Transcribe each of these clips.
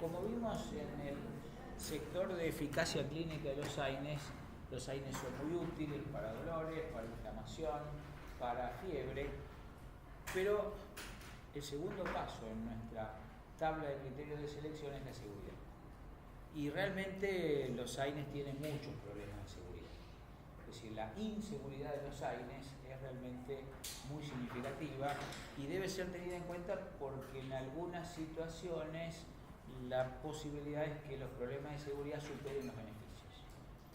Como vimos en el sector de eficacia clínica de los AINES son muy útiles para dolores, para inflamación, para fiebre, pero el segundo paso en nuestra tabla de criterios de selección es la seguridad. Y realmente los AINES tienen muchos problemas de seguridad. Es decir, la inseguridad de los AINES es realmente muy significativa y debe ser tenida en cuenta porque en algunas situaciones la posibilidad es que los problemas de seguridad superen los beneficios.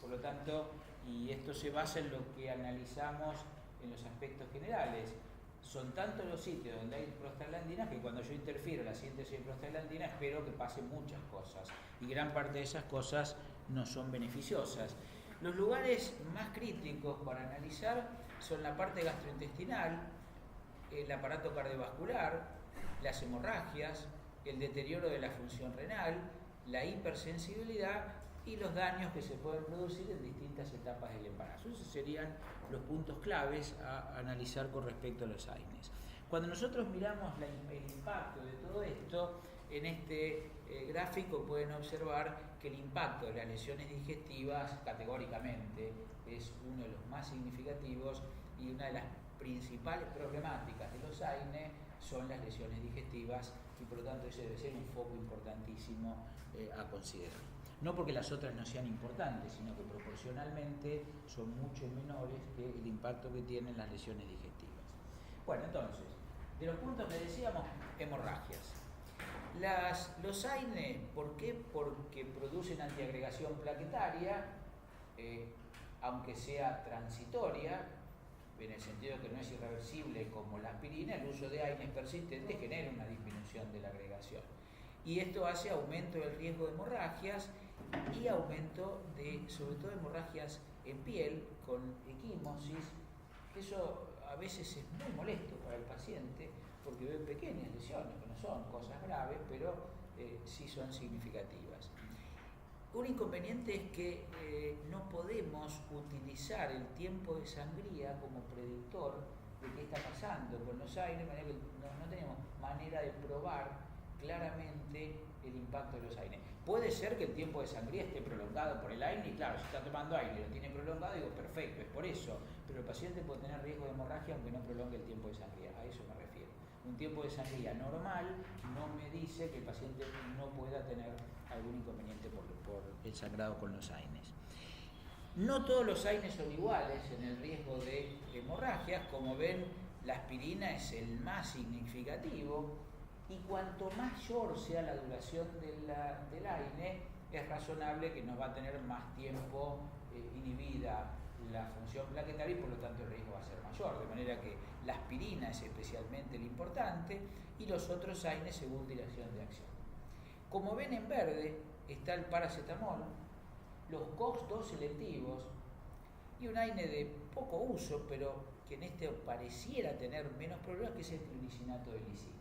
Por lo tanto, y esto se basa en lo que analizamos en los aspectos generales, son tantos los sitios donde hay prostaglandinas que cuando yo interfiero la síntesis de prostaglandina espero que pasen muchas cosas y gran parte de esas cosas no son beneficiosas. Los lugares más críticos para analizar son la parte gastrointestinal, el aparato cardiovascular, las hemorragias, el deterioro de la función renal, la hipersensibilidad y los daños que se pueden producir en distintas etapas del embarazo. Esos serían los puntos claves a analizar con respecto a los AINES. Cuando nosotros miramos el impacto de todo esto, en este gráfico pueden observar que el impacto de las lesiones digestivas categóricamente es uno de los más significativos y una de las principales problemáticas de los AINE son las lesiones digestivas y por lo tanto ese debe ser un foco importantísimo a considerar. No porque las otras no sean importantes, sino que proporcionalmente son mucho menores que el impacto que tienen las lesiones digestivas. Bueno, entonces, de los puntos que decíamos, hemorragias. Los AINE, ¿por qué? Porque producen antiagregación plaquetaria, aunque sea transitoria, en el sentido que no es irreversible como la aspirina, el uso de AINES persistentes genera una disminución de la agregación. Y esto hace aumento del riesgo de hemorragias y aumento de, sobre todo, hemorragias en piel con equimosis, que eso a veces es muy molesto para el paciente porque ve pequeñas lesiones, que no son cosas graves, pero sí son significativas. Un inconveniente es que no podemos utilizar el tiempo de sangría como predictor de qué está pasando con los AINES, de manera que no tenemos manera de probar claramente el impacto de los AINES. Puede ser que el tiempo de sangría esté prolongado por el AINE, y claro, si está tomando AINE y lo tiene prolongado, digo, perfecto, es por eso, pero el paciente puede tener riesgo de hemorragia aunque no prolongue el tiempo de sangría, a eso me refiero. Un tiempo de sangría normal no me dice que el paciente no pueda tener algún inconveniente por el sangrado con los AINES. No todos los AINES son iguales en el riesgo de hemorragias. Como ven, la aspirina es el más significativo y cuanto mayor sea la duración del AINE, es razonable que nos va a tener más tiempo inhibida la función plaquetaria y por lo tanto el riesgo va a ser mayor, de manera que la aspirina es especialmente el importante y los otros AINES según dirección de acción. Como ven en verde está el paracetamol, los COX-2 selectivos y un AINE de poco uso, pero que en este pareciera tener menos problemas, que es el clonicinato de lisina.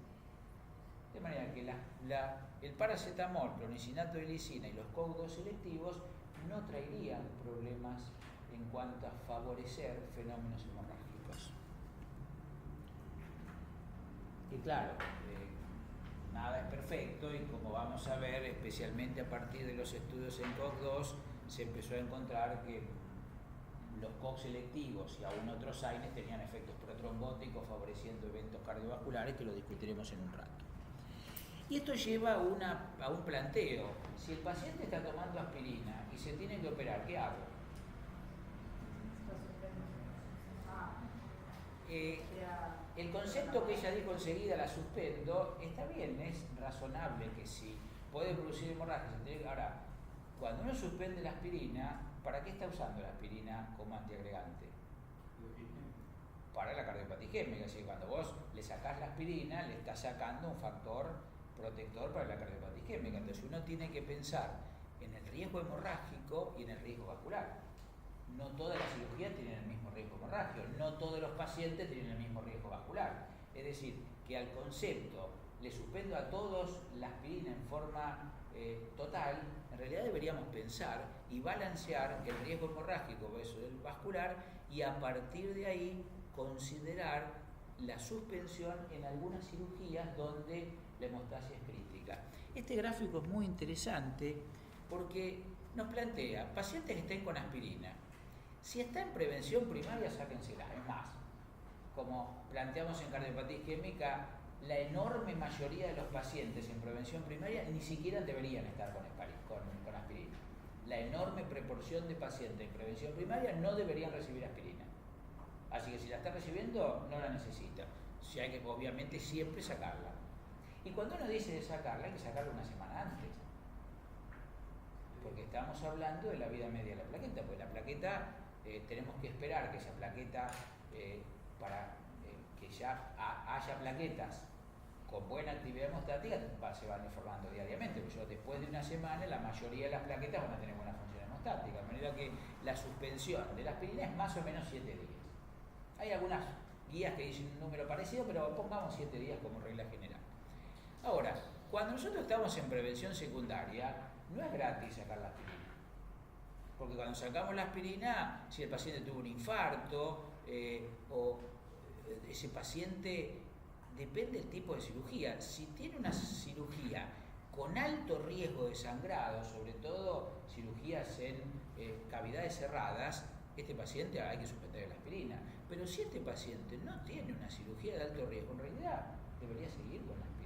De manera que el paracetamol, clonicinato de lisina y los COX-2 selectivos no traerían problemas en cuanto a favorecer fenómenos hemorrágicos. Y claro, nada es perfecto y como vamos a ver, especialmente a partir de los estudios en COX-2, se empezó a encontrar que los COX selectivos y aún otros AINES tenían efectos protrombóticos favoreciendo eventos cardiovasculares, que lo discutiremos en un rato. Y esto lleva a un planteo. Si el paciente está tomando aspirina y se tiene que operar, ¿qué hago? El concepto que ella dijo enseguida, la suspendo, está bien, es razonable que sí, puede producir hemorragias. Ahora, cuando uno suspende la aspirina, ¿para qué está usando la aspirina como antiagregante? Para la cardiopatía isquémica, es decir, cuando vos le sacás la aspirina, le estás sacando un factor protector para la cardiopatía isquémica. Entonces uno tiene que pensar en el riesgo hemorrágico y en el riesgo vascular. No todas las cirugías tienen el mismo riesgo hemorrágico, no todos los pacientes tienen el mismo riesgo vascular. Es decir, que al concepto le suspendo a todos la aspirina en forma total, en realidad deberíamos pensar y balancear el riesgo hemorrágico versus el vascular y a partir de ahí considerar la suspensión en algunas cirugías donde la hemostasia es crítica. este gráfico es muy interesante porque nos plantea pacientes que estén con aspirina. Si está en prevención primaria, sáquensela. Es más, como planteamos en cardiopatía isquémica, la enorme mayoría de los pacientes en prevención primaria ni siquiera deberían estar con aspirina. La enorme proporción de pacientes en prevención primaria no deberían recibir aspirina. Así que si la está recibiendo, no la necesita. Si hay que, obviamente, siempre sacarla. Y cuando uno dice de sacarla, hay que sacarla una semana antes. Porque estamos hablando de la vida media de la plaqueta. Porque la plaqueta, tenemos que esperar que esa plaqueta, para que ya haya plaquetas con buena actividad hemostática, se van informando diariamente. Porque después de una semana, la mayoría de las plaquetas van a tener buena función hemostática. De manera que la suspensión de la aspirina es más o menos 7 días. Hay algunas guías que dicen un número parecido, pero pongamos 7 días como regla general. Ahora, cuando nosotros estamos en prevención secundaria, no es gratis sacar la aspirina. Porque cuando sacamos la aspirina, si el paciente tuvo un infarto o ese paciente, depende del tipo de cirugía. Si tiene una cirugía con alto riesgo de sangrado, sobre todo cirugías en cavidades cerradas, este paciente hay que suspender la aspirina. Pero si este paciente no tiene una cirugía de alto riesgo, en realidad debería seguir con la aspirina.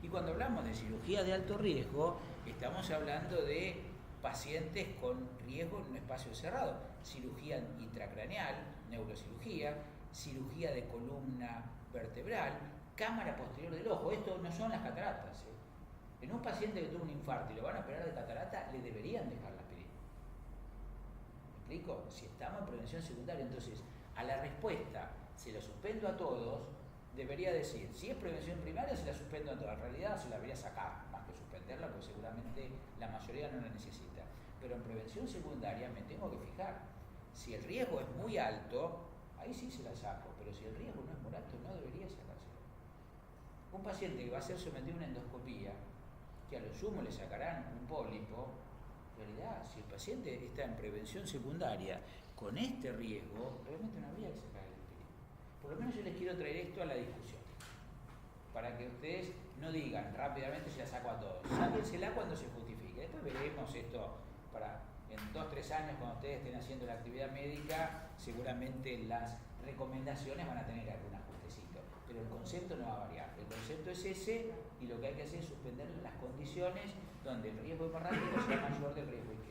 Y cuando hablamos de cirugía de alto riesgo, estamos hablando de pacientes con riesgo en un espacio cerrado. Cirugía intracraneal, neurocirugía, cirugía de columna vertebral, cámara posterior del ojo. Esto no son las cataratas. En un paciente que tuvo un infarto y lo van a operar de catarata, le deberían dejar la aspirina. ¿Me explico? Si estamos en prevención secundaria, entonces a la respuesta, se lo suspendo a todos, debería decir, si es prevención primaria, se la suspendo a todos. En realidad se la debería sacar, más que suspenderla, porque seguramente la mayoría no la necesita. Pero en prevención secundaria me tengo que fijar. Si el riesgo es muy alto, ahí sí se la saco, pero si el riesgo no es muy alto, no debería sacársela. Un paciente que va a ser sometido a una endoscopía, que a lo sumo le sacarán un pólipo, en realidad, si el paciente está en prevención secundaria con este riesgo, realmente no habría que sacar el aspirina. Por lo menos yo les quiero traer esto a la discusión, para que ustedes no digan rápidamente se la saco a todos. Sáquensela cuando se justifique. Después veremos esto para en 2-3 años, cuando ustedes estén haciendo la actividad médica, seguramente las recomendaciones van a tener algún ajustecito, pero el concepto no va a variar. El concepto es ese, y lo que hay que hacer es suspender las condiciones donde el riesgo hemorrágico sea mayor del riesgo isquémico.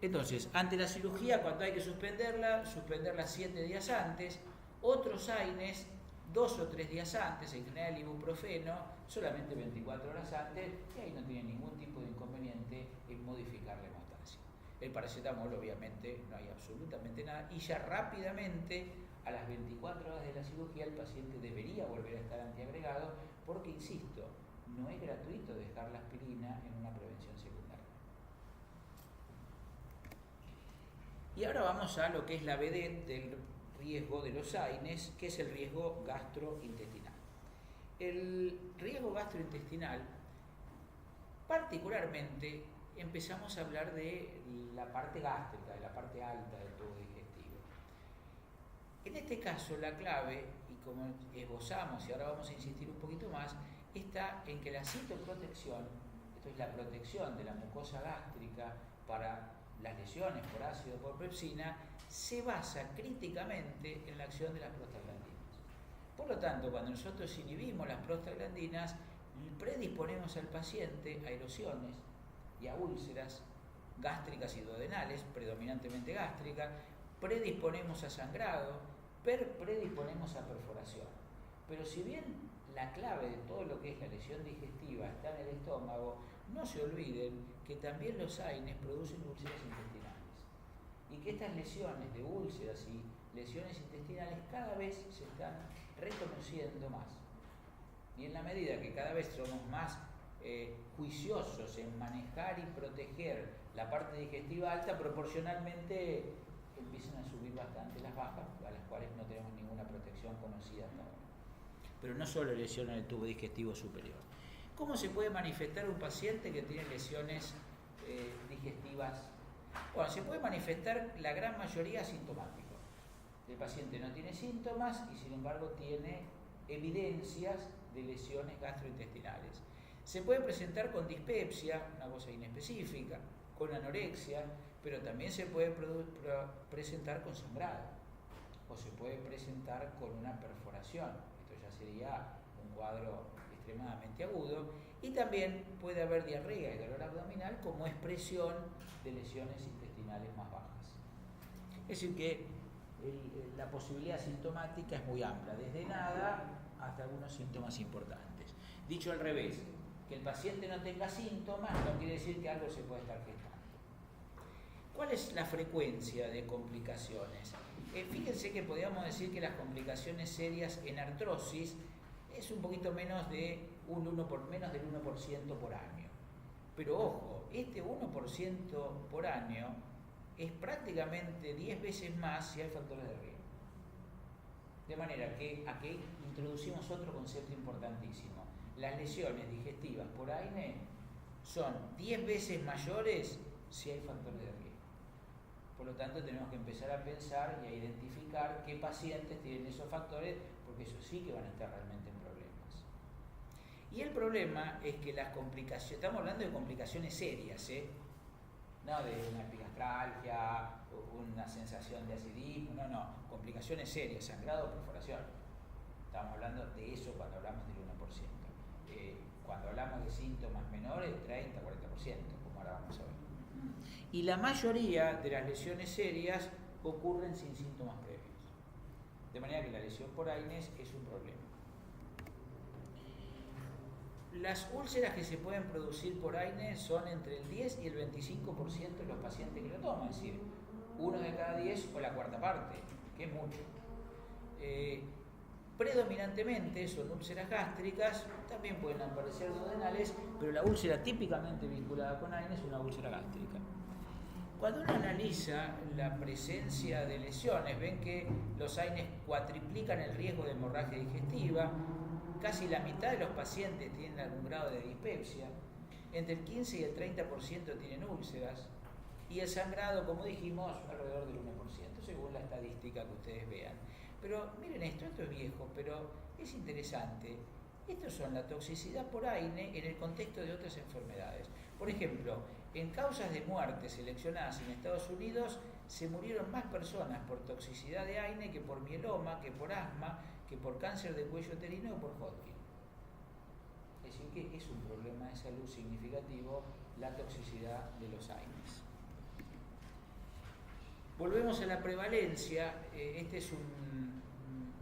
Entonces, ante la cirugía, cuando hay que suspenderla 7 días antes. Otros AINES 2 o 3 días antes, en general el ibuprofeno solamente 24 horas antes, y ahí no tiene ningún tipo de inconveniente en modificar la hemostasia. El paracetamol, obviamente, no hay absolutamente nada, y ya rápidamente, a las 24 horas de la cirugía, el paciente debería volver a estar antiagregado, porque, insisto, no es gratuito dejar la aspirina en una prevención secundaria. Y ahora vamos a lo que es la vedette del riesgo de los AINES, que es el riesgo gastrointestinal. El riesgo gastrointestinal, particularmente, empezamos a hablar de la parte gástrica, de la parte alta del tubo digestivo. En este caso, la clave, y como esbozamos, y ahora vamos a insistir un poquito más, está en que la citoprotección, esto es la protección de la mucosa gástrica para las lesiones por ácido o por pepsina, se basa críticamente en la acción de las prostaglandinas. Por lo tanto, cuando nosotros inhibimos las prostaglandinas, predisponemos al paciente a erosiones y a úlceras gástricas y duodenales, predominantemente gástricas, predisponemos a sangrado, predisponemos a perforación. Pero si bien la clave de todo lo que es la lesión digestiva está en el estómago, no se olviden que también los AINES producen úlceras intestinales, y que estas lesiones de úlceras y lesiones intestinales cada vez se están reconociendo más. Y en la medida que cada vez somos más juiciosos en manejar y proteger la parte digestiva alta, proporcionalmente empiezan a subir bastante las bajas, a las cuales no tenemos ninguna protección conocida hasta ahora. Pero no solo lesiones del tubo digestivo superior. ¿Cómo se puede manifestar un paciente que tiene lesiones digestivas? Bueno, se puede manifestar la gran mayoría asintomático. El paciente no tiene síntomas y sin embargo tiene evidencias de lesiones gastrointestinales. Se puede presentar con dispepsia, una cosa inespecífica, con anorexia, pero también se puede presentar con sangrado, o se puede presentar con una perforación. Esto ya sería un cuadro extremadamente agudo, y también puede haber diarrea y dolor abdominal como expresión de lesiones intestinales más bajas. Es decir que la posibilidad sintomática es muy amplia, desde nada hasta algunos síntomas importantes. Dicho al revés, que el paciente no tenga síntomas no quiere decir que algo se puede estar gestando. ¿Cuál es la frecuencia de complicaciones? Fíjense que podríamos decir que las complicaciones serias en artrosis es un poquito menos del 1% por año. Pero ojo, este 1% por año es prácticamente 10 veces más si hay factores de riesgo. De manera que aquí introducimos otro concepto importantísimo. Las lesiones digestivas por AINE son 10 veces mayores si hay factores de riesgo. Por lo tanto, tenemos que empezar a pensar y a identificar qué pacientes tienen esos factores, porque eso sí que van a estar realmente en problemas. Y el problema es que las complicaciones, estamos hablando de complicaciones serias, no de una epigastralgia, una sensación de acidismo, no, complicaciones serias, sangrado o perforación. Estamos hablando de eso cuando hablamos del 1%. Cuando hablamos de síntomas menores, 30-40%, como ahora vamos a ver. Y la mayoría de las lesiones serias ocurren sin síntomas previos. De manera que la lesión por AINES es un problema. Las úlceras que se pueden producir por AINES son entre el 10 y el 25% de los pacientes que lo toman, es decir, 1 de cada 10 o la cuarta parte, que es mucho. Predominantemente son úlceras gástricas, también pueden aparecer duodenales, pero la úlcera típicamente vinculada con AINES es una úlcera gástrica. Cuando uno analiza la presencia de lesiones, ven que los AINES cuatriplican el riesgo de hemorragia digestiva, casi la mitad de los pacientes tienen algún grado de dispepsia, entre el 15 y el 30% tienen úlceras, y el sangrado, como dijimos, alrededor del 1%, según la estadística que ustedes vean. Pero miren esto es viejo, pero es interesante. Estos son la toxicidad por AINE en el contexto de otras enfermedades. Por ejemplo, en causas de muerte seleccionadas en Estados Unidos, se murieron más personas por toxicidad de AINE que por mieloma, que por asma, que por cáncer de cuello uterino o por Hodgkin. Es decir, que es un problema de salud significativo la toxicidad de los AINES. Volvemos a la prevalencia. Esta es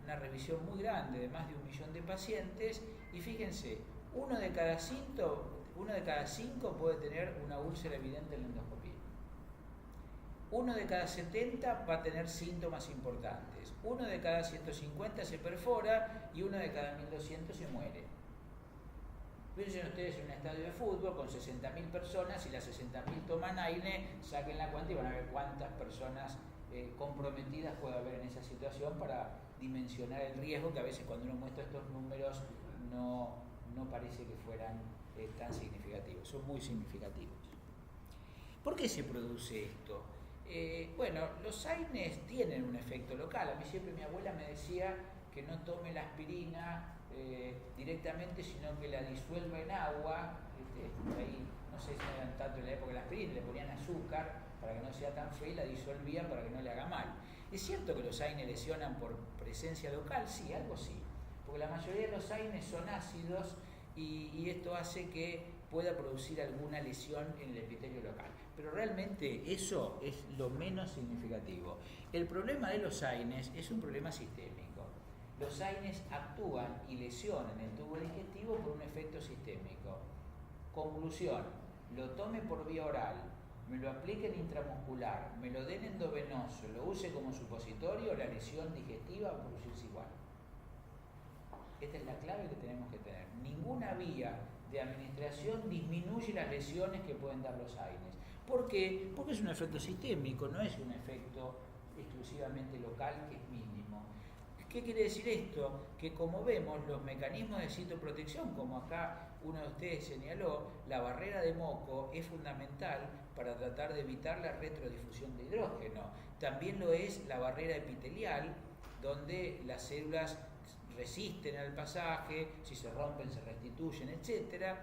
una revisión muy grande de más de 1 millón de pacientes, y fíjense, uno de cada 5 puede tener una úlcera evidente en la endoscopia. 1 de cada 70 va a tener síntomas importantes. 1 de cada 150 se perfora y 1 de cada 1200 se muere. Piensen ustedes en un estadio de fútbol con 60.000 personas y las 60.000 toman AINE, saquen la cuenta y van a ver cuántas personas comprometidas puede haber en esa situación para dimensionar el riesgo, que a veces cuando uno muestra estos números no parece que fueran tan significativos, son muy significativos. ¿Por qué se produce esto? Bueno, los AINES tienen un efecto local. A mí siempre mi abuela me decía que no tome la aspirina directamente, sino que la disuelva en agua. Ahí, no sé si eran tanto en la época de la aspirina, le ponían azúcar para que no sea tan fea y la disolvían para que no le haga mal. ¿Es cierto que los AINES lesionan por presencia local? Sí, algo sí, porque la mayoría de los AINES son ácidos y esto hace que pueda producir alguna lesión en el epitelio local. Pero realmente eso es lo menos significativo. El problema de los AINES es un problema sistémico. Los AINES actúan y lesionan el tubo digestivo por un efecto sistémico. Conclusión, lo tome por vía oral, me lo apliquen intramuscular, me lo den endovenoso, lo use como supositorio, la lesión digestiva va a producirse igual. Esta es la clave que tenemos que tener. Ninguna vía de administración disminuye las lesiones que pueden dar los AINES. ¿Por qué? Porque es un efecto sistémico, no es un efecto exclusivamente local, que es mínimo. ¿Qué quiere decir esto? Que como vemos, los mecanismos de citoprotección, como acá uno de ustedes señaló, la barrera de moco es fundamental para tratar de evitar la retrodifusión de hidrógeno. También lo es la barrera epitelial, donde las células resisten al pasaje, si se rompen se restituyen, etc.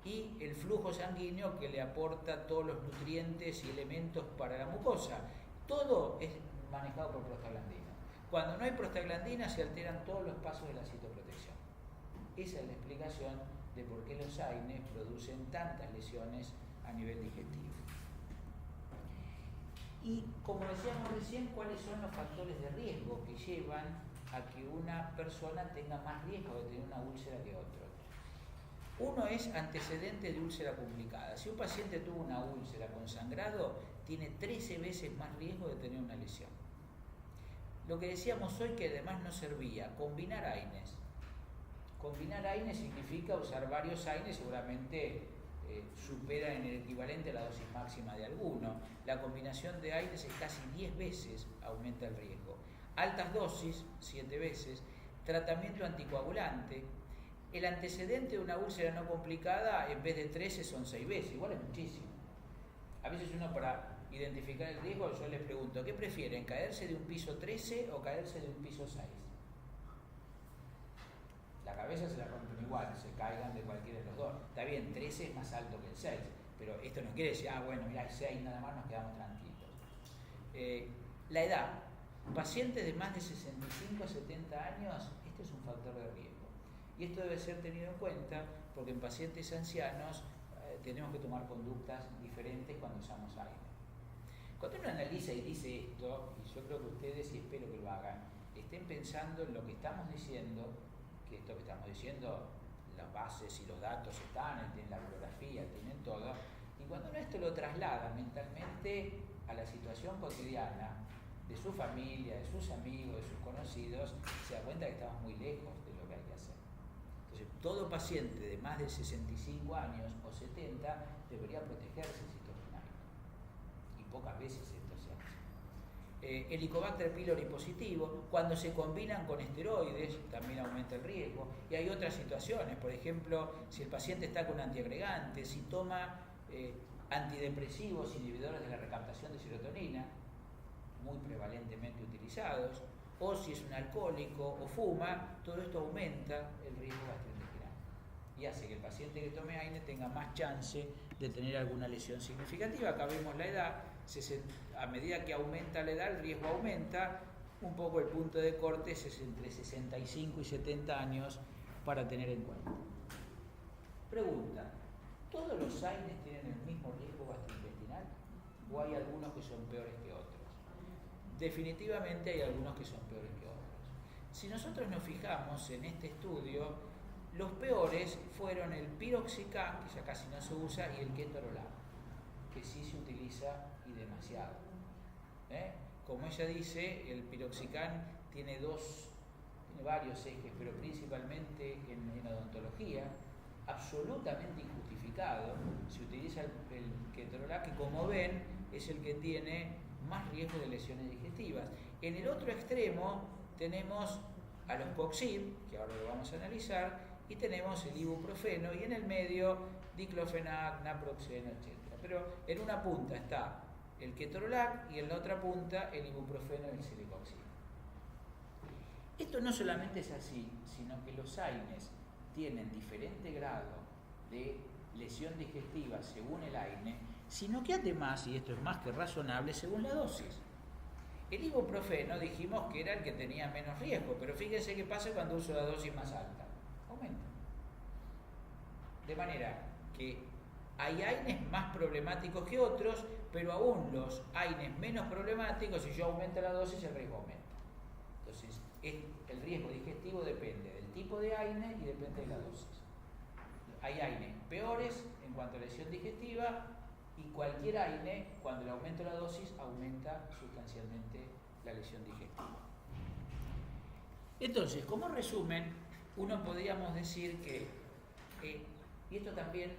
Y el flujo sanguíneo que le aporta todos los nutrientes y elementos para la mucosa. Todo es manejado por prostaglandina. Cuando no hay prostaglandina se alteran todos los pasos de la citoprotección. Esa es la explicación de por qué los AINES producen tantas lesiones a nivel digestivo. Y como decíamos recién, ¿cuáles son los factores de riesgo que llevan a que una persona tenga más riesgo de tener una úlcera que otro? Uno es antecedente de úlcera complicada. Si un paciente tuvo una úlcera con sangrado, tiene 13 veces más riesgo de tener una lesión. Lo que decíamos hoy que además no servía, combinar AINES. Combinar AINES significa usar varios AINES, seguramente supera en el equivalente a la dosis máxima de alguno. La combinación de AINES es casi 10 veces aumenta el riesgo. Altas dosis, 7 veces. Tratamiento anticoagulante. El antecedente de una úlcera no complicada, en vez de 13, son 6 veces. Igual es muchísimo. A veces uno, para identificar el riesgo, yo les pregunto, ¿qué prefieren? ¿Caerse de un piso 13 o caerse de un piso 6? La cabeza se la rompen igual, se caigan de cualquiera de los dos. Está bien, 13 es más alto que el 6, pero esto no quiere decir, bueno, mira, el 6 nada más, nos quedamos tranquilos. La edad. Pacientes de más de 65 a 70 años, este es un factor de riesgo. Y esto debe ser tenido en cuenta porque en pacientes ancianos tenemos que tomar conductas diferentes cuando usamos AINE. Cuando uno analiza y dice esto, y yo creo que ustedes, y espero que lo hagan, estén pensando en lo que estamos diciendo, que esto que estamos diciendo, las bases y los datos están, tienen la bibliografía, tienen todo, y cuando uno esto lo traslada mentalmente a la situación cotidiana de su familia, de sus amigos, de sus conocidos, se da cuenta que estamos muy lejos de lo que hay que hacer. Entonces, todo paciente de más de 65 años o 70 debería protegerse citoplasmático, y pocas veces esto se hace. Helicobacter pylori positivo, cuando se combinan con esteroides también aumenta el riesgo, y hay otras situaciones, por ejemplo, si el paciente está con antiagregantes, si toma antidepresivos inhibidores de la recaptación de serotonina, muy prevalentemente utilizados, o si es un alcohólico o fuma, todo esto aumenta el riesgo gastrointestinal y hace que el paciente que tome AINE tenga más chance de tener alguna lesión significativa. Acá vemos la edad, a medida que aumenta la edad el riesgo aumenta, un poco el punto de corte es entre 65 y 70 años para tener en cuenta. Pregunta, ¿todos los AINES tienen el mismo riesgo gastrointestinal o hay algunos que son peores que otros? Definitivamente hay algunos que son peores que otros. Si nosotros nos fijamos en este estudio, los peores fueron el piroxicam, que ya casi no se usa, y el ketorolac, que sí se utiliza y demasiado. Como ella dice, el piroxicam tiene varios ejes, pero principalmente en odontología, absolutamente injustificado. Se utiliza el ketorolac, que como ven es el que tiene más riesgo de lesiones digestivas. En el otro extremo tenemos a los coxib, que ahora lo vamos a analizar, y tenemos el ibuprofeno, y en el medio diclofenac, naproxeno, etc. Pero en una punta está el ketorolac y en la otra punta el ibuprofeno y el celecoxib. Esto no solamente es así, sino que los AINES tienen diferente grado de lesión digestiva según el AINE, sino que además, y esto es más que razonable, según la dosis. El ibuprofeno dijimos que era el que tenía menos riesgo, pero fíjense qué pasa cuando uso la dosis más alta. Aumenta. De manera que hay AINES más problemáticos que otros, pero aún los AINES menos problemáticos, si yo aumento la dosis, el riesgo aumenta. Entonces, el riesgo digestivo depende del tipo de AINE y depende de la dosis. Hay AINES peores en cuanto a lesión digestiva, y cualquier AINE, cuando le aumento la dosis, aumenta sustancialmente la lesión digestiva. Entonces, como resumen, uno podríamos decir que, y esto también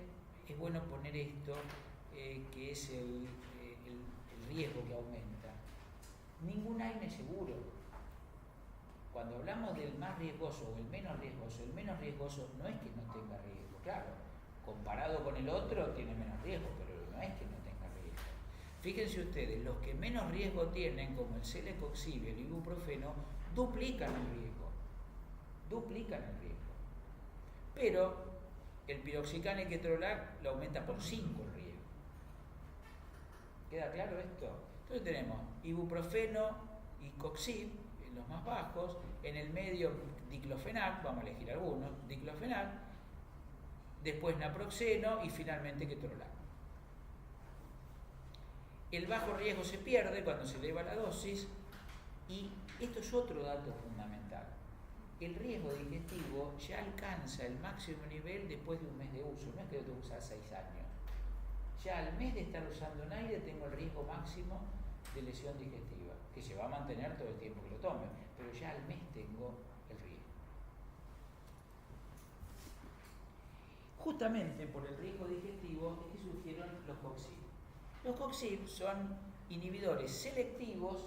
es bueno poner esto, que es el riesgo que aumenta. Ningún AINE es seguro. Cuando hablamos del más riesgoso o el menos riesgoso no es que no tenga riesgo, claro, comparado con el otro tiene menos riesgo, pero no es que no tenga riesgo. Fíjense ustedes, los que menos riesgo tienen, como el celecoxib y el ibuprofeno, duplican el riesgo. duplican el riesgo. Pero el piroxicam y ketorolac lo aumenta por 5 el riesgo. ¿Queda claro esto? Entonces tenemos ibuprofeno y coxib en los más bajos, en el medio diclofenac, vamos a elegir algunos, diclofenac, después naproxeno y finalmente ketorolac. El bajo riesgo se pierde cuando se eleva la dosis y esto es otro dato fundamental. El riesgo digestivo ya alcanza el máximo nivel después de un mes de uso, no es que lo tengo que usar 6 años. Ya al mes de estar usando un aire tengo el riesgo máximo de lesión digestiva, que se va a mantener todo el tiempo que lo tome, pero ya al mes tengo el riesgo. Justamente por el riesgo digestivo es que surgieron los coxib. Los coxib son inhibidores selectivos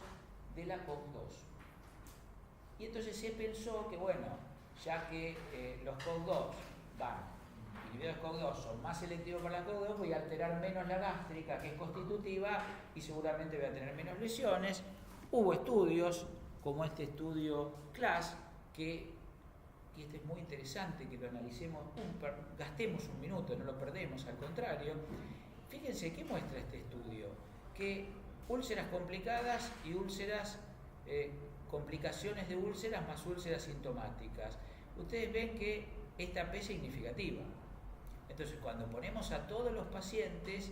de la COX-2. Y entonces se pensó que, bueno, ya que los COX-2 inhibidores COX-2 son más selectivos para la COX-2, voy a alterar menos la gástrica, que es constitutiva, y seguramente voy a tener menos lesiones. Hubo estudios, como este estudio CLASS, y este es muy interesante que lo analicemos, gastemos un minuto, no lo perdemos, al contrario. Fíjense, ¿qué muestra este estudio? Que úlceras complicadas y complicaciones de úlceras más úlceras sintomáticas. Ustedes ven que esta P es significativa. Entonces, cuando ponemos a todos los pacientes,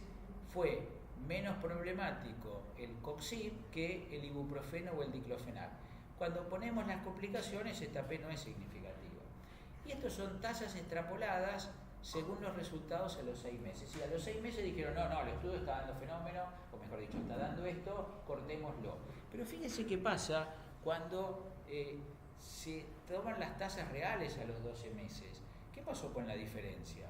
fue menos problemático el coxib que el ibuprofeno o el diclofenac. Cuando ponemos las complicaciones, esta P no es significativa. Y estos son tasas extrapoladas según los resultados a los 6 meses. Y a los 6 meses dijeron, no, el estudio está dando fenómeno, o mejor dicho, está dando esto, cortémoslo. Pero fíjense qué pasa cuando se toman las tasas reales a los 12 meses. ¿Qué pasó con la diferencia?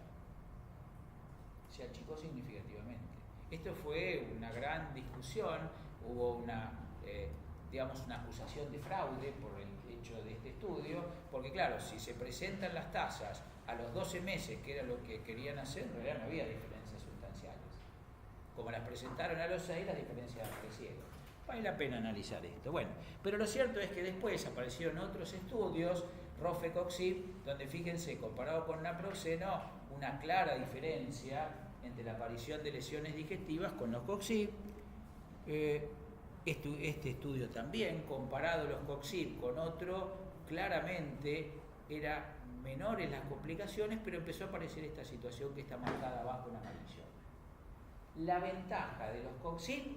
Se achicó significativamente. Esto fue una gran discusión, hubo una acusación de fraude por el hecho de este estudio, porque claro, si se presentan las tasas a los 12 meses, que era lo que querían hacer, en realidad no había diferencias sustanciales. Como las presentaron a los 6, las diferencias crecieron. Vale la pena analizar esto. Bueno, pero lo cierto es que después aparecieron otros estudios, Rofecoxib, donde fíjense, comparado con naproxeno, una clara diferencia entre la aparición de lesiones digestivas con los coxib. Este estudio también, comparado los coxib con otro, claramente era menores las complicaciones, pero empezó a aparecer esta situación que está marcada abajo en amarillo. La ventaja de los coxib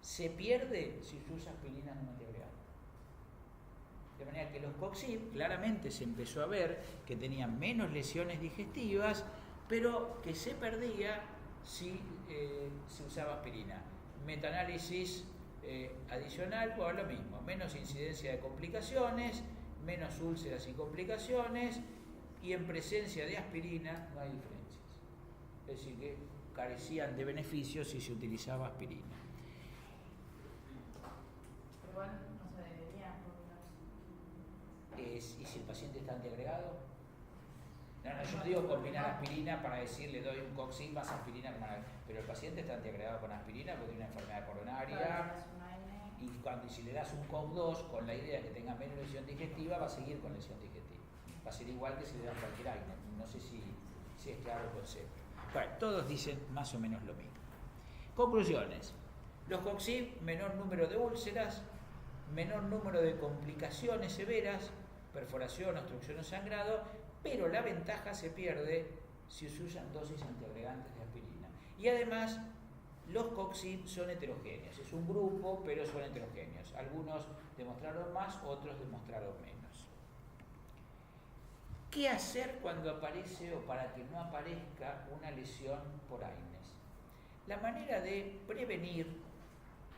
se pierde si se usa aspirina no antiagregada. De manera que los coxib claramente se empezó a ver que tenían menos lesiones digestivas, pero que se perdía si se usaba aspirina. Metaanálisis adicional, bueno, lo mismo, menos incidencia de complicaciones, menos úlceras y complicaciones, y en presencia de aspirina no hay diferencias. Es decir, que carecían de beneficios si se utilizaba aspirina. Pero igual no se debería ¿Y si el paciente está antiagregado? No, yo no digo combinar aspirina para decirle doy un coxib más aspirina, pero el paciente está antiagregado con aspirina porque tiene una enfermedad coronaria. Y si le das un COX-2 con la idea de que tenga menos lesión digestiva, va a seguir con lesión digestiva. Va a ser igual que si le das cualquier AINE. No sé si es claro el concepto. Bueno, todos dicen más o menos lo mismo. Conclusiones. Los coxib, menor número de úlceras, menor número de complicaciones severas, perforación, obstrucción o sangrado, pero la ventaja se pierde si se usan dosis antiagregantes de aspirina. Y además, los coxib son heterogéneos, es un grupo, pero son heterogéneos. Algunos demostraron más, otros demostraron menos. ¿Qué hacer cuando aparece o para que no aparezca una lesión por AINES? La manera de prevenir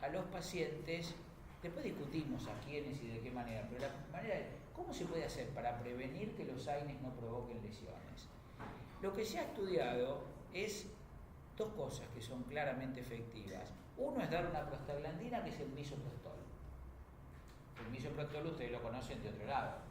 a los pacientes, después discutimos a quiénes y de qué manera, pero la manera de cómo se puede hacer para prevenir que los AINES no provoquen lesiones. Lo que se ha estudiado es dos cosas que son claramente efectivas. Uno es dar una prostaglandina, que es el misoprostol. El misoprostol ustedes lo conocen de otro lado.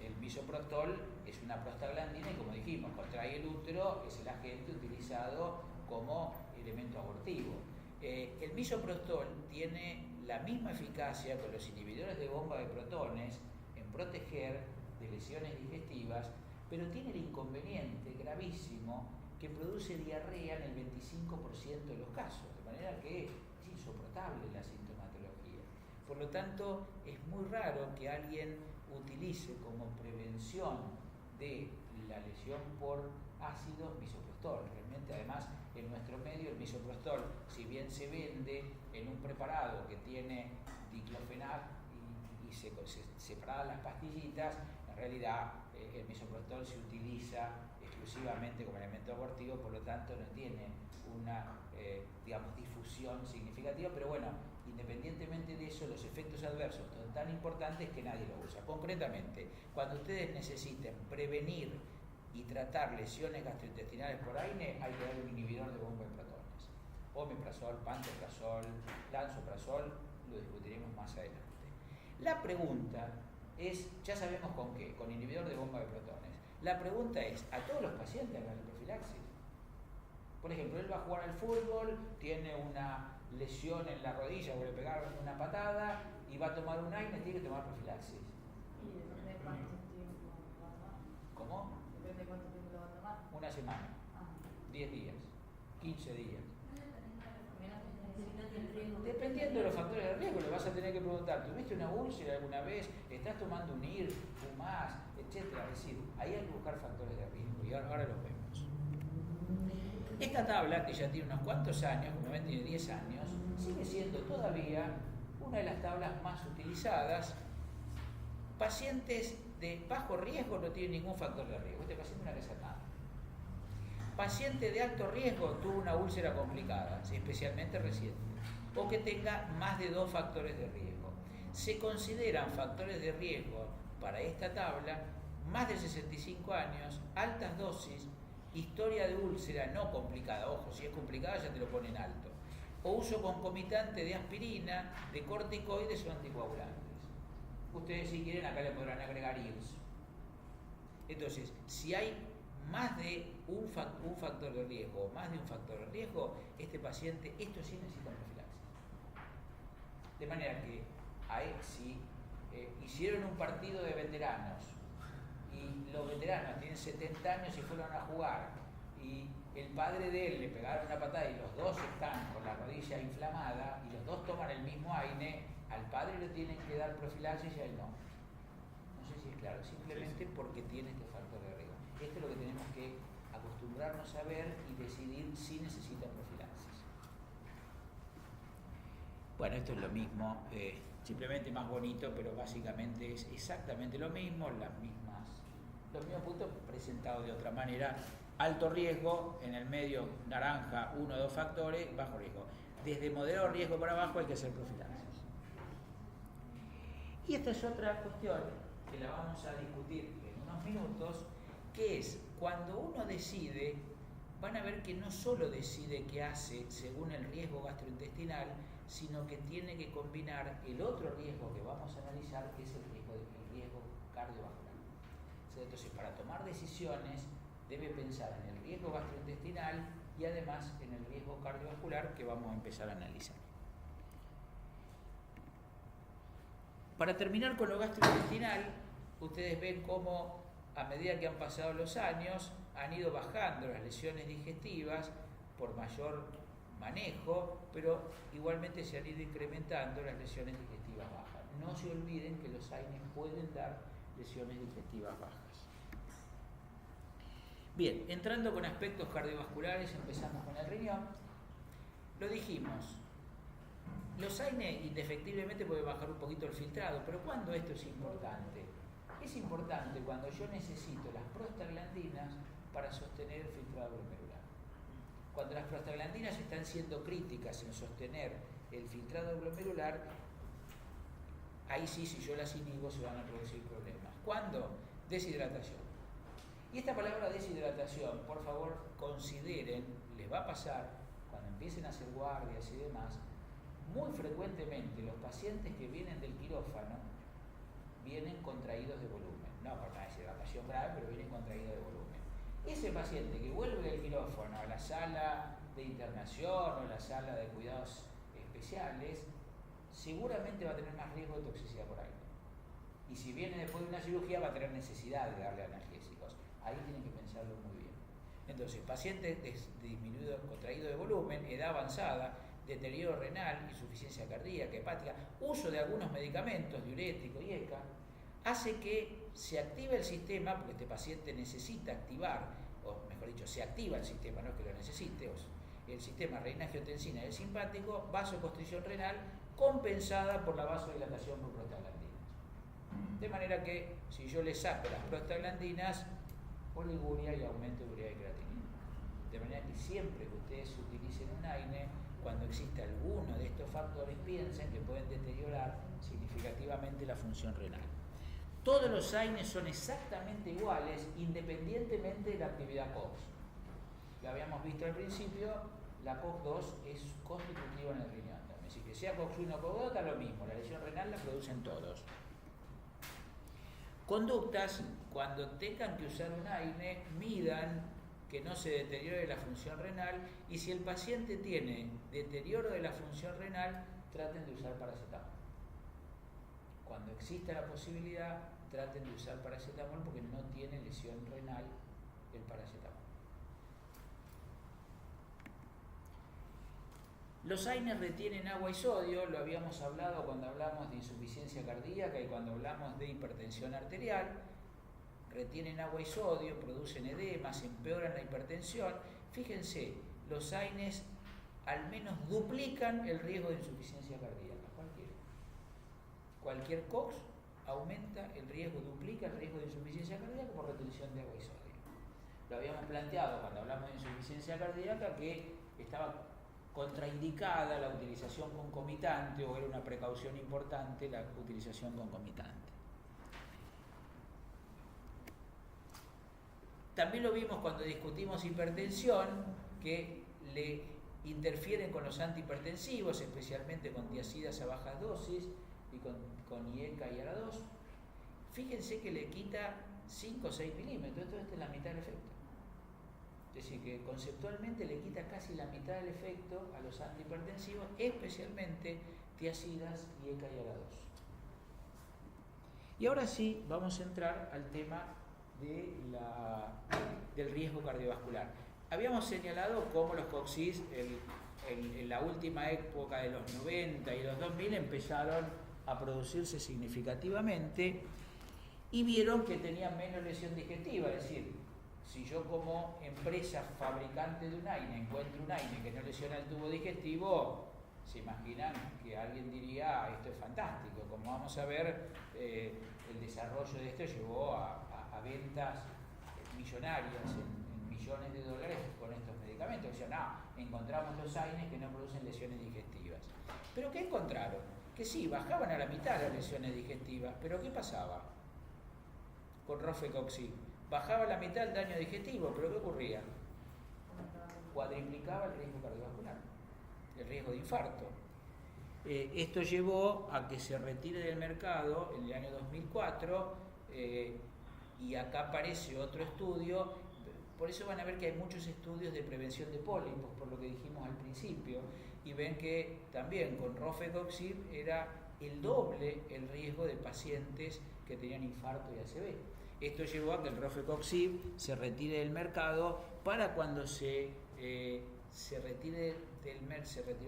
El misoprostol es una prostaglandina y, como dijimos, contrae el útero, es el agente utilizado como elemento abortivo. El misoprostol tiene la misma eficacia con los inhibidores de bomba de protones en proteger de de lesiones digestivas, pero tiene el inconveniente gravísimo que produce diarrea en el 25% de los casos, de manera que es insoportable la sintomatología. Por lo tanto, es muy raro que alguien utilice como prevención de la lesión por ácido misoprostol. Realmente, además, en nuestro medio el misoprostol, si bien se vende en un preparado que tiene diclofenac y separadas las pastillitas, en realidad el misoprostol se utiliza exclusivamente como elemento abortivo, por lo tanto no tiene una difusión significativa, pero bueno, independientemente de eso, los efectos adversos son tan importantes que nadie lo usa. Concretamente, cuando ustedes necesiten prevenir y tratar lesiones gastrointestinales por AINE, hay que dar un inhibidor de bomba de protones. Omeprazol, pantoprazol, lansoprazol, lo discutiremos más adelante. La pregunta es, ya sabemos con qué, con inhibidor de bomba de protones. La pregunta es, ¿a todos los pacientes hagan la profilaxis? Por ejemplo, él va a jugar al fútbol, tiene una lesión en la rodilla o le pegaron una patada y va a tomar un AINE, tiene que tomar profilaxis. ¿Y depende de cuánto tiempo va a tomar? ¿Cómo? Depende de cuánto tiempo lo va a tomar. Una semana, 10 días, 15 días. Dependiendo de los factores de riesgo, le vas a tener que preguntar, ¿tuviste una úlcera alguna vez? ¿Estás tomando un IR? ¿Fumás? Etcétera. Es decir, ahí hay que buscar factores de riesgo y ahora los vemos. Esta tabla, que ya tiene unos cuantos años, como ven tiene 10 años, sigue siendo todavía una de las tablas más utilizadas. Pacientes de bajo riesgo no tienen ningún factor de riesgo. Este paciente no hay que hacer nada. Paciente de alto riesgo tuvo una úlcera complicada, especialmente reciente, o que tenga más de 2 factores de riesgo. Se consideran factores de riesgo para esta tabla más de 65 años, altas dosis, historia de úlcera no complicada, ojo, si es complicada ya te lo ponen alto, o uso concomitante de aspirina, de corticoides o anticoagulantes. Ustedes si quieren acá le podrán agregar IRS. Entonces, si hay más de un factor de riesgo o más de un factor de riesgo, este paciente, esto sí necesita profilaxis. De manera que si hicieron un partido de veteranos y los veteranos tienen 70 años y fueron a jugar y el padre de él le pegaron una patada y los dos están con la rodilla inflamada y los dos toman el mismo AINE, al padre le tienen que dar profilaxis y a él no. No sé si es claro, simplemente porque tiene este factor de riesgo. Esto es lo que tenemos que acostumbrarnos a ver y decidir si necesita profilaxis. Bueno, esto es lo mismo, simplemente más bonito, pero básicamente es exactamente lo mismo, los mismos puntos presentados de otra manera. Alto riesgo, en el medio naranja, 1 o 2 factores, bajo riesgo. Desde moderado riesgo para abajo hay que hacer profilaxis. Y esta es otra cuestión que la vamos a discutir en unos minutos, que es cuando uno decide, van a ver que no solo decide qué hace según el riesgo gastrointestinal, sino que tiene que combinar el otro riesgo que vamos a analizar, que es el riesgo cardiovascular. Entonces, para tomar decisiones, debe pensar en el riesgo gastrointestinal y además en el riesgo cardiovascular que vamos a empezar a analizar. Para terminar con lo gastrointestinal, ustedes ven cómo a medida que han pasado los años han ido bajando las lesiones digestivas por mayor manejo, pero igualmente se han ido incrementando las lesiones digestivas bajas. No se olviden que los AINES pueden dar lesiones digestivas bajas. Bien, entrando con aspectos cardiovasculares, empezamos con el riñón. Lo dijimos, los AINE indefectiblemente pueden bajar un poquito el filtrado, pero ¿cuándo esto es importante? Es importante cuando yo necesito las prostaglandinas para sostener el filtrado glomerular. Cuando las prostaglandinas están siendo críticas en sostener el filtrado glomerular, ahí sí, si yo las inhibo, se van a producir problemas. ¿Cuándo? Deshidratación. Y esta palabra deshidratación, por favor, consideren, les va a pasar cuando empiecen a hacer guardias y demás, muy frecuentemente los pacientes que vienen del quirófano vienen contraídos de volumen. No por una deshidratación grave, pero vienen contraídos de volumen. Ese paciente que vuelve del quirófano a la sala de internación o a la sala de cuidados especiales, seguramente va a tener más riesgo de toxicidad por aire. Y si viene después de una cirugía va a tener necesidad de darle analgésicos. Ahí tienen que pensarlo muy bien. Entonces, paciente disminuido, contraído de volumen, edad avanzada, deterioro renal, insuficiencia cardíaca, hepática, uso de algunos medicamentos, diurético y ECA, hace que se active el sistema, porque este paciente necesita activar, o mejor dicho, se activa el sistema, no es que lo necesite, el sistema renina-angiotensina del simpático, vasoconstricción renal, compensada por la vasodilatación por prostaglandinas. De manera que, si yo le saco las prostaglandinas, oliguria y aumento de urea y creatinina. De manera que siempre que ustedes utilicen un AINE, cuando exista alguno de estos factores, piensen que pueden deteriorar significativamente la función renal. Todos los AINES son exactamente iguales, independientemente de la actividad COX. Lo habíamos visto al principio, la COX-2 es constitutiva en el riñón. Es decir, que sea COX-1 o COX-2, da lo mismo, la lesión renal la producen todos. Conductas, cuando tengan que usar un AINE, midan que no se deteriore la función renal, y si el paciente tiene deterioro de la función renal, traten de usar paracetamol. Cuando exista la posibilidad, traten de usar paracetamol porque no tiene lesión renal el paracetamol. Los AINES retienen agua y sodio, lo habíamos hablado cuando hablamos de insuficiencia cardíaca y cuando hablamos de hipertensión arterial. Retienen agua y sodio, producen edemas, empeoran la hipertensión. Fíjense, los AINES al menos duplican el riesgo de insuficiencia cardíaca, cualquier COX aumenta el riesgo, duplica el riesgo de insuficiencia cardíaca por retención de agua y sodio. Lo habíamos planteado cuando hablamos de insuficiencia cardíaca, que estaba contraindicada la utilización concomitante, o era una precaución importante la utilización concomitante. También lo vimos cuando discutimos hipertensión, que le interfieren con los antihipertensivos, especialmente con tiazidas a bajas dosis y con IECA y ARA2. Fíjense que le quita 5 o 6 milímetros, esto es la mitad del efecto. Es decir, que conceptualmente le quita casi la mitad del efecto a los antihipertensivos, especialmente tiazidas, IECA y ARA2. Y ahora sí, vamos a entrar al tema del riesgo cardiovascular. Habíamos señalado cómo los COX-6 en la última época de los 90 y los 2000 empezaron a producirse significativamente y vieron que tenían menos lesión digestiva. Es decir, si yo como empresa fabricante de un AINE encuentro un AINE que no lesiona el tubo digestivo, se imaginan que alguien diría, esto es fantástico. Como vamos a ver, el desarrollo de esto llevó a ventas millonarias en millones de dólares con estos medicamentos. Decían, encontramos los AINES que no producen lesiones digestivas. ¿Pero qué encontraron? Que sí, bajaban a la mitad las lesiones digestivas, pero ¿qué pasaba con Rofecoxib? Bajaba a la mitad el daño digestivo, pero ¿qué ocurría? Cuadriplicaba el riesgo cardiovascular, el riesgo de infarto. Esto llevó a que se retire del mercado en el año 2004, y acá aparece otro estudio. Por eso van a ver que hay muchos estudios de prevención de pólipos, por lo que dijimos al principio, y ven que también con Rofecoxib era el doble el riesgo de pacientes que tenían infarto y ACV. Esto llevó a que el Rofecoxib se retire del mercado. Para cuando se retiró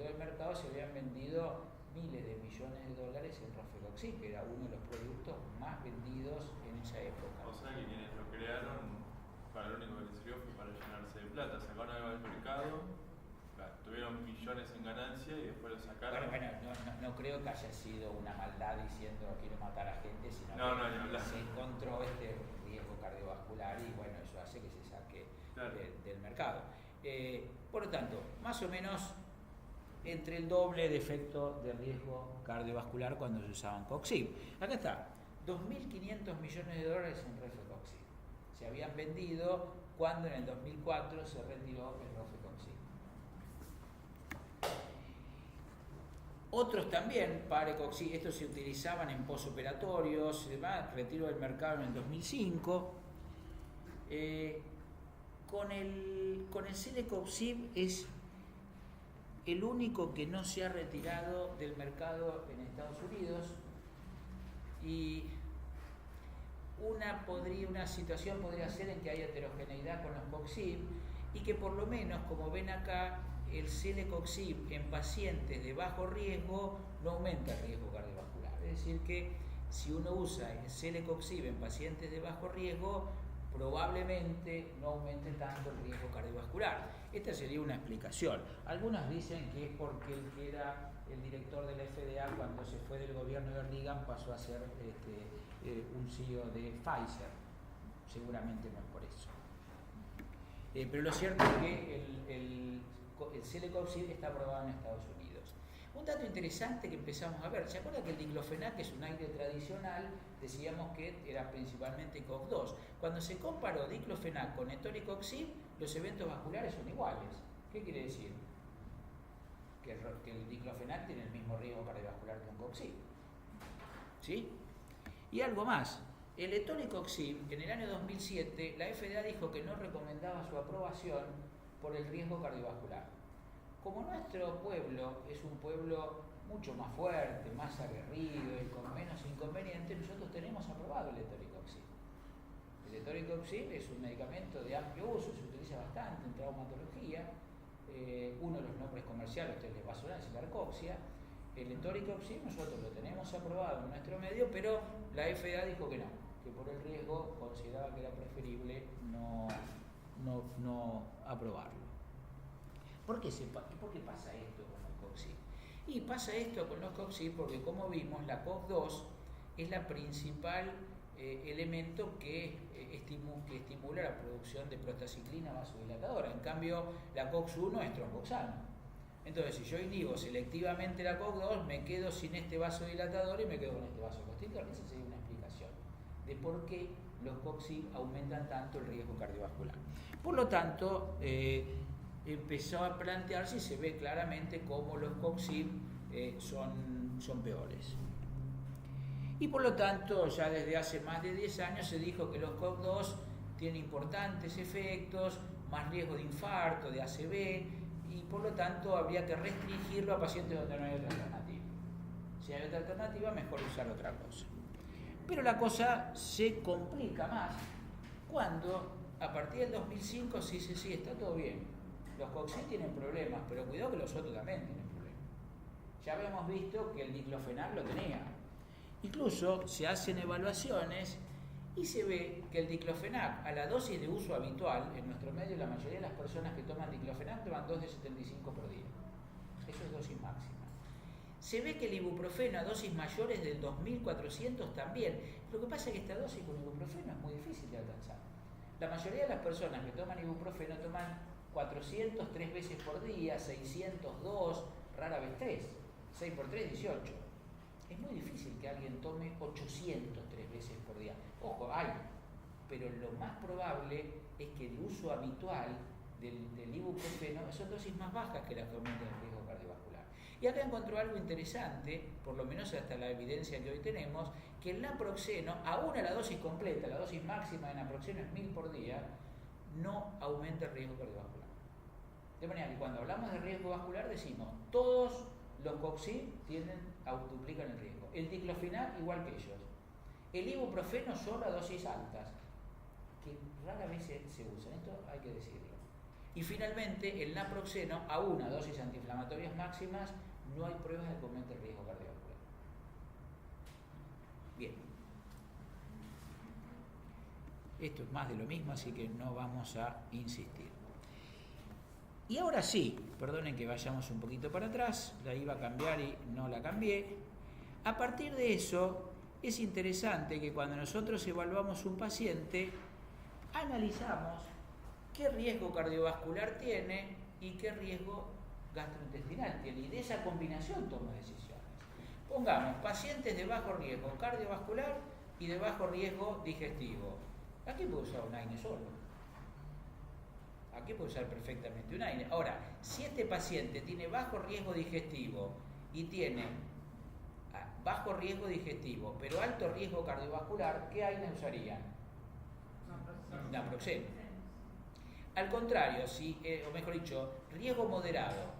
del mercado, se habían vendido miles de millones de dólares en Rofecoxib, que era uno de los productos más vendidos en esa época. O sea que quienes lo crearon, para lo único que les sirvió fue para llenarse de plata. Sacaron algo del mercado, tuvieron millones en ganancia y después lo sacaron. Bueno, no creo que haya sido una maldad diciendo quiero matar a gente, sino que se encontró este riesgo cardiovascular y bueno, eso hace que se saque del mercado. Por lo tanto, más o menos entre el doble de efecto de riesgo cardiovascular cuando se usaban COX-IB. Acá está, 2.500 millones de dólares en Rofecoxib. Se habían vendido cuando en el 2004 se retiró el Rofecoxib. Otros también, Parecoxib, estos se utilizaban en posoperatorios, retiro del mercado en el 2005. Con el Celecoxib es el único que no se ha retirado del mercado en Estados Unidos, y una situación podría ser en que haya heterogeneidad con los COX-IB y que por lo menos, como ven acá, el celecoxib en pacientes de bajo riesgo no aumenta el riesgo cardiovascular. Es decir que si uno usa el celecoxib en pacientes de bajo riesgo, probablemente no aumente tanto el riesgo cardiovascular. Esta sería una explicación. Algunos dicen que es porque el que era el director de la FDA cuando se fue del gobierno de Reagan pasó a ser un CEO de Pfizer. Seguramente no es por eso. Pero lo cierto es que el celecoxib está aprobado en Estados Unidos. Un dato interesante que empezamos a ver, ¿se acuerdan que el diclofenac, que es un aire tradicional, decíamos que era principalmente COX-2? Cuando se comparó diclofenac con etoricoxib, los eventos vasculares son iguales. ¿Qué quiere decir? Que el diclofenac tiene el mismo riesgo cardiovascular que un COX-IB. ¿Sí? Y algo más. El etoricoxib, en el año 2007, la FDA dijo que no recomendaba su aprobación por el riesgo cardiovascular. Como nuestro pueblo es un pueblo mucho más fuerte, más aguerrido y con menos inconvenientes, nosotros tenemos aprobado el etoricoxib. El etoricoxib es un medicamento de amplio uso, se utiliza bastante en traumatología. Uno de los nombres comerciales, ustedes les va a sonar, es la Arcoxia. El etoricoxib nosotros lo tenemos aprobado en nuestro medio, pero la FDA dijo que no, que por el riesgo consideraba que era preferible no aprobarlo. ¿Por qué pasa esto con los COX-IB? Y pasa esto con los COX-IB porque, como vimos, la COX-2 es la principal elemento que estimula la producción de prostaciclina vasodilatadora. En cambio, la COX-1 es tromboxano. Entonces, si yo inhibo selectivamente la COX-2, me quedo sin este vasodilatador y me quedo con este vasoconstrictor. Esa sería una explicación de por qué los COX-IB aumentan tanto el riesgo cardiovascular. Por lo tanto, empezó a plantearse y se ve claramente cómo los COX-IB son peores. Y por lo tanto, ya desde hace más de 10 años se dijo que los COX-2 tienen importantes efectos, más riesgo de infarto, de ACV, y por lo tanto habría que restringirlo a pacientes donde no hay otra alternativa. Si hay otra alternativa, mejor usar otra cosa. Pero la cosa se complica más cuando a partir del 2005 se dice, sí, está todo bien, los COX-IB tienen problemas, pero cuidado que los otros también tienen problemas. Ya habíamos visto que el diclofenac lo tenía. Incluso se hacen evaluaciones y se ve que el diclofenac a la dosis de uso habitual, en nuestro medio la mayoría de las personas que toman diclofenac toman 2 de 75 por día. Eso es dosis máxima. Se ve que el ibuprofeno a dosis mayores del 2400 también. Lo que pasa es que esta dosis con ibuprofeno es muy difícil de alcanzar. La mayoría de las personas que toman ibuprofeno toman 400 3 veces por día, 602, rara vez 3. 6 por 3, 18. Es muy difícil que alguien tome 800 3 veces por día. Ojo, hay, pero lo más probable es que el uso habitual del ibuprofeno son dosis más bajas que las que aumentan el riesgo cardiovascular. Y acá encontró algo interesante, por lo menos hasta la evidencia que hoy tenemos, que el naproxeno, aún a la dosis completa, la dosis máxima de naproxeno es 1000 por día, no aumenta el riesgo cardiovascular. De manera que cuando hablamos de riesgo vascular decimos, todos los COX-IB duplican el riesgo. El diclofenac igual que ellos. El ibuprofeno solo a dosis altas, que rara vez se usan, esto hay que decirlo. Y finalmente el naproxeno, aún a dosis antiinflamatorias máximas, no hay pruebas de que aumente el riesgo cardiovascular. Bien. Esto es más de lo mismo, así que no vamos a insistir. Y ahora sí, perdonen que vayamos un poquito para atrás, la iba a cambiar y no la cambié. A partir de eso, es interesante que cuando nosotros evaluamos un paciente, analizamos qué riesgo cardiovascular tiene y qué riesgo gastrointestinal tiene. Y de esa combinación tomo decisiones. Pongamos pacientes de bajo riesgo cardiovascular y de bajo riesgo digestivo. Aquí puedo usar un AINE solo. Aquí puedo usar perfectamente un AINE. Ahora, si este paciente tiene bajo riesgo digestivo y tiene bajo riesgo digestivo, pero alto riesgo cardiovascular, ¿qué AINE usaría? Naproxeno. Al contrario, o mejor dicho, riesgo moderado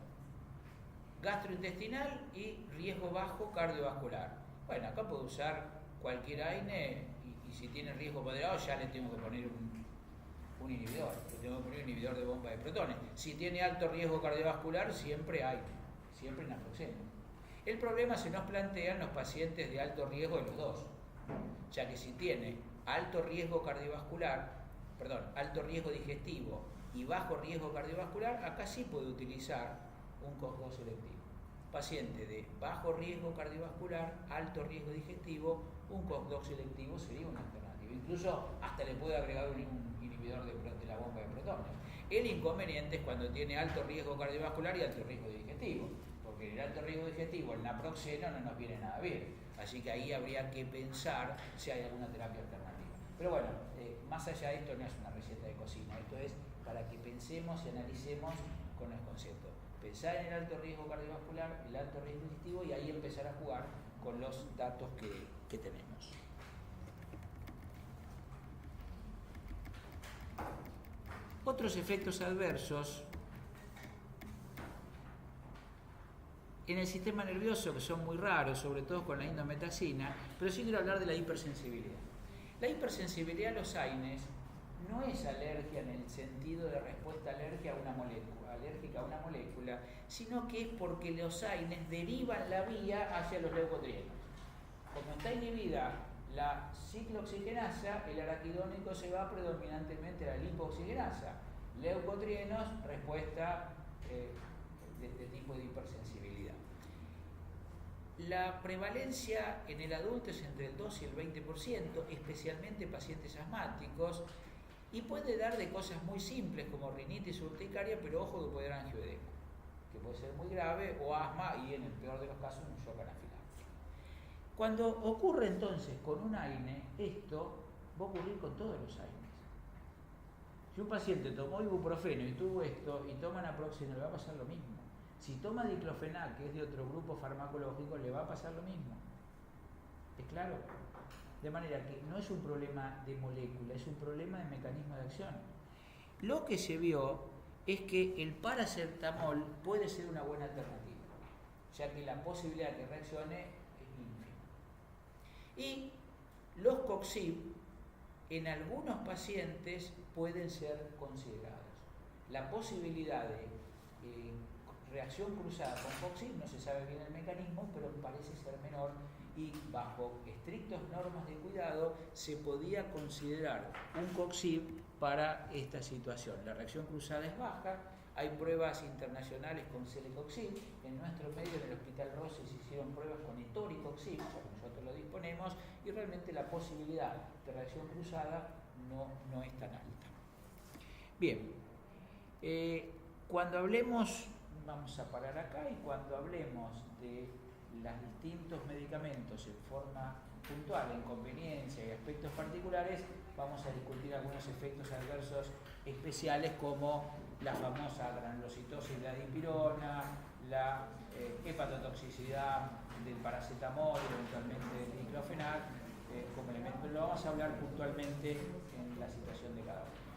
gastrointestinal y riesgo bajo cardiovascular. Bueno, acá puedo usar cualquier AINE y si tiene riesgo moderado ya le tengo que poner un inhibidor, le tengo que poner un inhibidor de bomba de protones. Si tiene alto riesgo cardiovascular, siempre naproxeno. El problema se nos plantea en los pacientes de alto riesgo de los dos, ya que si tiene alto riesgo alto riesgo digestivo y bajo riesgo cardiovascular, acá sí puede utilizar un COX-2 selectivo. Paciente de bajo riesgo cardiovascular, alto riesgo digestivo, un COX-2 selectivo sería una alternativa. Incluso hasta le puede agregar un inhibidor de la bomba de protones. El inconveniente es cuando tiene alto riesgo cardiovascular y alto riesgo digestivo, porque en el alto riesgo digestivo el naproxeno no nos viene nada bien. Así que ahí habría que pensar si hay alguna terapia alternativa. Pero bueno, más allá de esto no es una receta de cocina, esto es para que pensemos y analicemos con los conceptos. Pensar en el alto riesgo cardiovascular, el alto riesgo digestivo y ahí empezar a jugar con los datos que tenemos. Otros efectos adversos en el sistema nervioso que son muy raros, sobre todo con la indometacina, pero sí quiero hablar de la hipersensibilidad. La hipersensibilidad a los AINES no es alergia en el sentido de respuesta alérgica a una molécula, sino que es porque los AINES derivan la vía hacia los leucotrienos. Como está inhibida la ciclooxigenasa, el araquidónico se va predominantemente a la lipooxigenasa. Leucotrienos, respuesta de tipo de hipersensibilidad. La prevalencia en el adulto es entre el 2 y el 20%, especialmente pacientes asmáticos, y puede dar de cosas muy simples como rinitis urticaria, pero ojo que puede dar angioedema, que puede ser muy grave, o asma y en el peor de los casos un shock anafiláctico. Cuando ocurre entonces con un AINE, esto va a ocurrir con todos los AINES. Si un paciente tomó ibuprofeno y tuvo esto y toma naproxeno, le va a pasar lo mismo. Si toma diclofenac, que es de otro grupo farmacológico, le va a pasar lo mismo. ¿Es claro? De manera que no es un problema de molécula, es un problema de mecanismo de acción. Lo que se vio es que el paracetamol puede ser una buena alternativa, ya que la posibilidad de que reaccione es ínfima. Y los COXIB en algunos pacientes pueden ser considerados. La posibilidad de reacción cruzada con COXIB, no se sabe bien el mecanismo, pero parece ser menor y bajo estrictas normas de cuidado se podía considerar un COXIB para esta situación. La reacción cruzada es baja, hay pruebas internacionales con celecoxib, en nuestro medio en el Hospital Rossi se hicieron pruebas con etoricoxib, nosotros lo disponemos, y realmente la posibilidad de reacción cruzada no es tan alta. Bien, cuando hablemos, vamos a parar acá, y cuando hablemos de los distintos medicamentos en forma puntual, en conveniencia y aspectos particulares, vamos a discutir algunos efectos adversos especiales como la famosa granulocitosis de la dipirona, la hepatotoxicidad del paracetamol, eventualmente del diclofenac, como elemento. Lo vamos a hablar puntualmente en la situación de cada uno.